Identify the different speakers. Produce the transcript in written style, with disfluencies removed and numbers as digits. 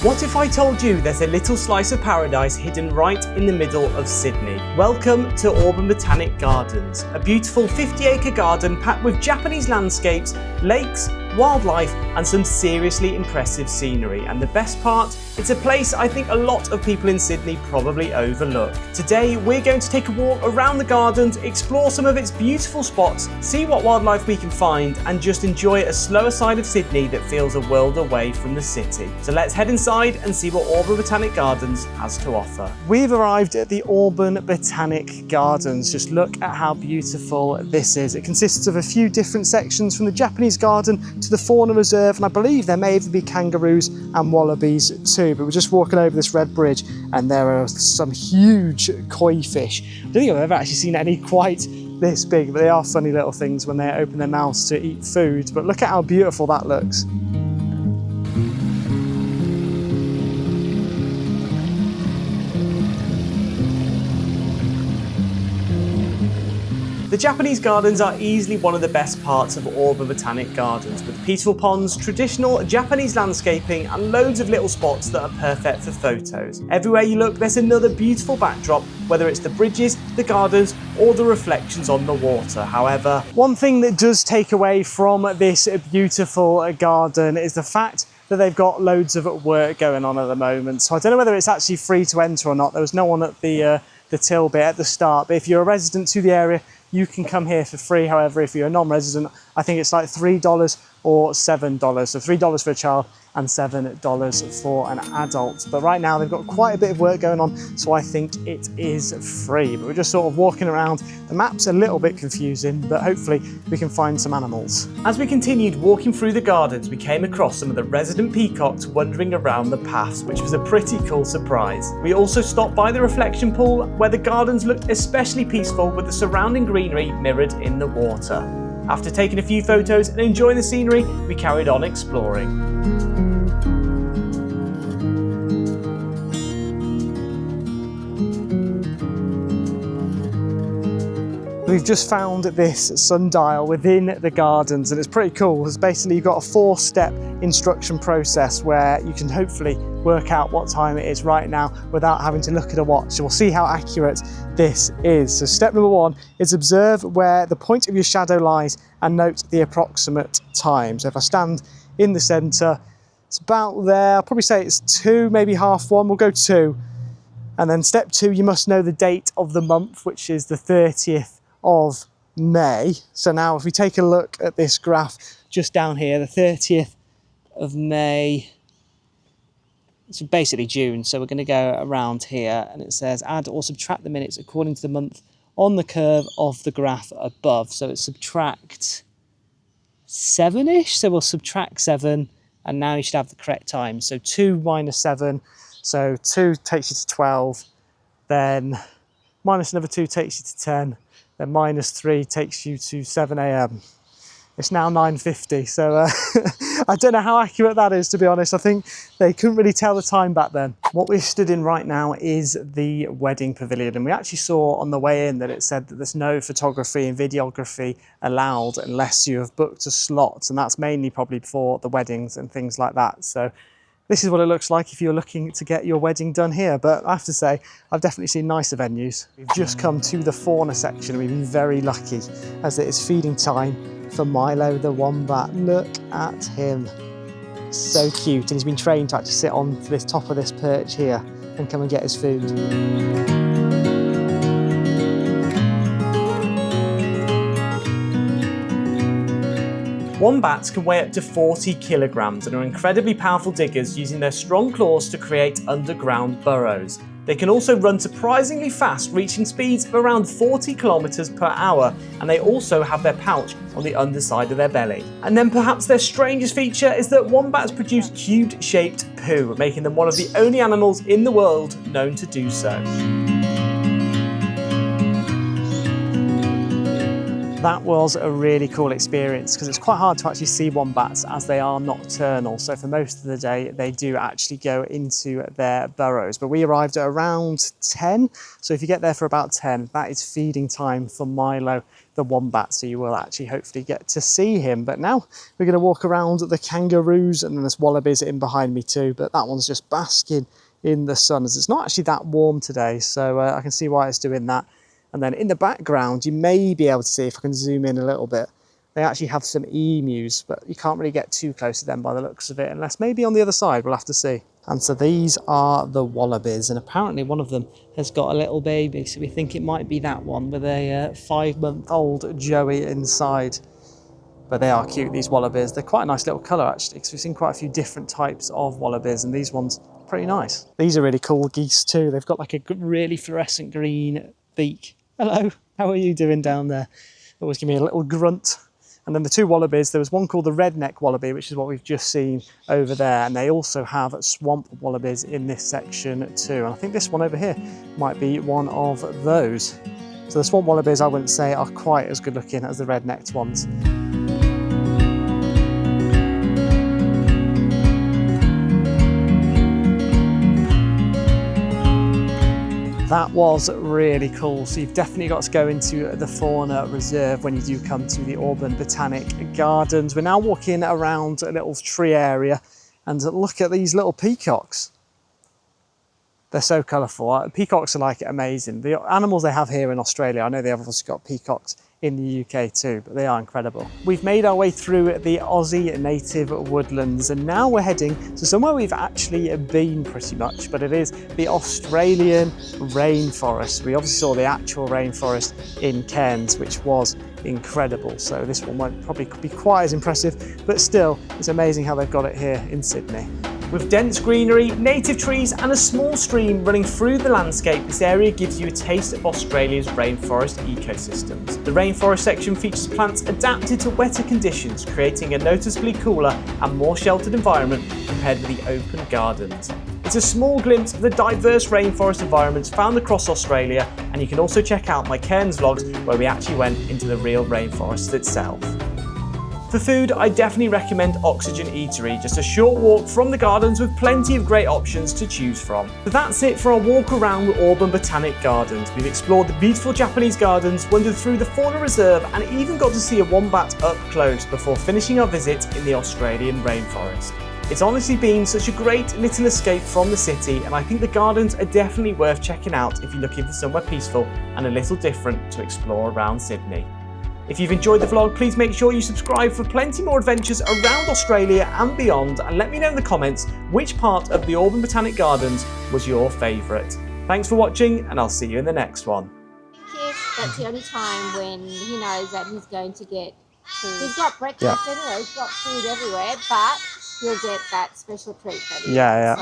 Speaker 1: What if I told you there's a little slice of paradise hidden right in the middle of Sydney? Welcome to Auburn Botanic Gardens, a beautiful 50-acre garden packed with Japanese landscapes, lakes, wildlife and some seriously impressive scenery. And the best part, it's a place I think a lot of people in Sydney probably overlook. Today we're going to take a walk around the gardens, explore some of its beautiful spots, see what wildlife we can find and just enjoy a slower side of Sydney that feels a world away from the city. So let's head inside and see what Auburn Botanic Gardens has to offer. We've arrived at the Auburn Botanic Gardens. Just look at how beautiful this is. It consists of a few different sections, from the Japanese garden to the Fauna Reserve, and I believe there may even be kangaroos and wallabies too. But we're just walking over this red bridge and there are some huge koi fish. I don't think I've ever actually seen any quite this big, but they are funny little things when they open their mouths to eat food. But look at how beautiful that looks. The Japanese gardens are easily one of the best parts of Auburn Botanic Gardens, with peaceful ponds, traditional Japanese landscaping and loads of little spots that are perfect for photos. Everywhere you look there's another beautiful backdrop, whether it's the bridges, the gardens or the reflections on the water. However, one thing that does take away from this beautiful garden is the fact that they've got loads of work going on at the moment. So I don't know whether it's actually free to enter or not. There was no one at the till bit at the start, but if you're a resident to the area, you can come here for free. However, if you're a non-resident, I think it's like $3 or $7. So $3 for a child and $7 for an adult. But right now they've got quite a bit of work going on, so I think it is free. But we're just sort of walking around. The map's a little bit confusing, but hopefully we can find some animals. As we continued walking through the gardens, we came across some of the resident peacocks wandering around the paths, which was a pretty cool surprise. We also stopped by the reflection pool, where the gardens looked especially peaceful with the surrounding greenery mirrored in the water. After taking a few photos and enjoying the scenery, we carried on exploring. We've just found this sundial within the gardens and it's pretty cool. It's basically, you've got a 4-step instruction process where you can hopefully work out what time it is right now without having to look at a watch. So we'll see how accurate this is. So step number 1 is observe where the point of your shadow lies and note the approximate time. So if I stand in the centre, it's about there. I'll probably say it's 2, maybe half 1. We'll go 2. And then step 2, you must know the date of the month, which is the 30th of May. So now if we take a look at this graph just down here, the 30th of May, it's basically June, so we're going to go around here and it says add or subtract the minutes according to the month on the curve of the graph above. So it's subtract 7-ish, so we'll subtract 7 and now you should have the correct time. So 2 minus 7, so 2 takes you to 12, then minus another 2 takes you to 10, then minus 3 takes you to 7 AM. It's now 9:50, so I don't know how accurate that is, to be honest. I think they couldn't really tell the time back then. What we're stood in right now is the wedding pavilion, and we actually saw on the way in that it said that there's no photography and videography allowed unless you have booked a slot, and that's mainly probably for the weddings and things like that. So this is what it looks like if you're looking to get your wedding done here. But I have to say, I've definitely seen nicer venues. We've just come to the fauna section. We've been very lucky as it is feeding time for Milo the wombat. Look at him. So cute. And he's been trained to actually sit on this top of this perch here and come and get his food. Wombats can weigh up to 40 kilograms and are incredibly powerful diggers, using their strong claws to create underground burrows. They can also run surprisingly fast, reaching speeds of around 40 kilometers per hour, and they also have their pouch on the underside of their belly. And then perhaps their strangest feature is that wombats produce cube-shaped poo, making them one of the only animals in the world known to do so. That was a really cool experience because it's quite hard to actually see wombats as they are nocturnal. So for most of the day, they do actually go into their burrows. But we arrived at around 10. So if you get there for about 10, that is feeding time for Milo, the wombat. So you will actually hopefully get to see him. But now we're going to walk around the kangaroos, and then there's wallabies in behind me too. But that one's just basking in the sun as it's not actually that warm today. So I can see why it's doing that. And then in the background, you may be able to see, if I can zoom in a little bit, they actually have some emus, but you can't really get too close to them by the looks of it, unless maybe on the other side, we'll have to see. And so these are the wallabies, and apparently one of them has got a little baby, so we think it might be that one with a 5-month-old Joey inside. But they are cute, these wallabies. They're quite a nice little colour actually, because we've seen quite a few different types of wallabies, and these ones are pretty nice. These are really cool geese too. They've got like a really fluorescent green beak. Hello, how are you doing down there? Always give me a little grunt. And then the two wallabies, there was one called the redneck wallaby, which is what we've just seen over there. And they also have swamp wallabies in this section too. And I think this one over here might be one of those. So the swamp wallabies, I wouldn't say are quite as good looking as the rednecked ones. That was really cool. So you've definitely got to go into the Fauna Reserve when you do come to the Auburn Botanic Gardens. We're now walking around a little tree area, and look at these little peacocks. They're so colourful. Peacocks are like amazing. The animals they have here in Australia, I know they have obviously got peacocks in the UK too, but they are incredible. We've made our way through the Aussie native woodlands, and now we're heading to somewhere we've actually been pretty much, but it is the Australian rainforest. We obviously saw the actual rainforest in Cairns, which was incredible. So this one won't probably be quite as impressive, but still, it's amazing how they've got it here in Sydney. With dense greenery, native trees and a small stream running through the landscape, this area gives you a taste of Australia's rainforest ecosystems. The rainforest section features plants adapted to wetter conditions, creating a noticeably cooler and more sheltered environment compared with the open gardens. It's a small glimpse of the diverse rainforest environments found across Australia, and you can also check out my Cairns vlogs where we actually went into the real rainforest itself. For food, I definitely recommend Oxygen Eatery, just a short walk from the gardens with plenty of great options to choose from. So that's it for our walk around the Auburn Botanic Gardens. We've explored the beautiful Japanese gardens, wandered through the Fauna Reserve, and even got to see a wombat up close before finishing our visit in the Australian rainforest. It's honestly been such a great little escape from the city, and I think the gardens are definitely worth checking out if you're looking for somewhere peaceful and a little different to explore around Sydney. If you've enjoyed the vlog, please make sure you subscribe for plenty more adventures around Australia and beyond, and let me know in the comments which part of the Auburn Botanic Gardens was your favourite. Thanks for watching, and I'll see you in the next one.
Speaker 2: That's the only time when he knows that he's going to get food. He's got breakfast anyway, he's got food everywhere, but he'll get that special treat that he
Speaker 1: Yeah.
Speaker 2: So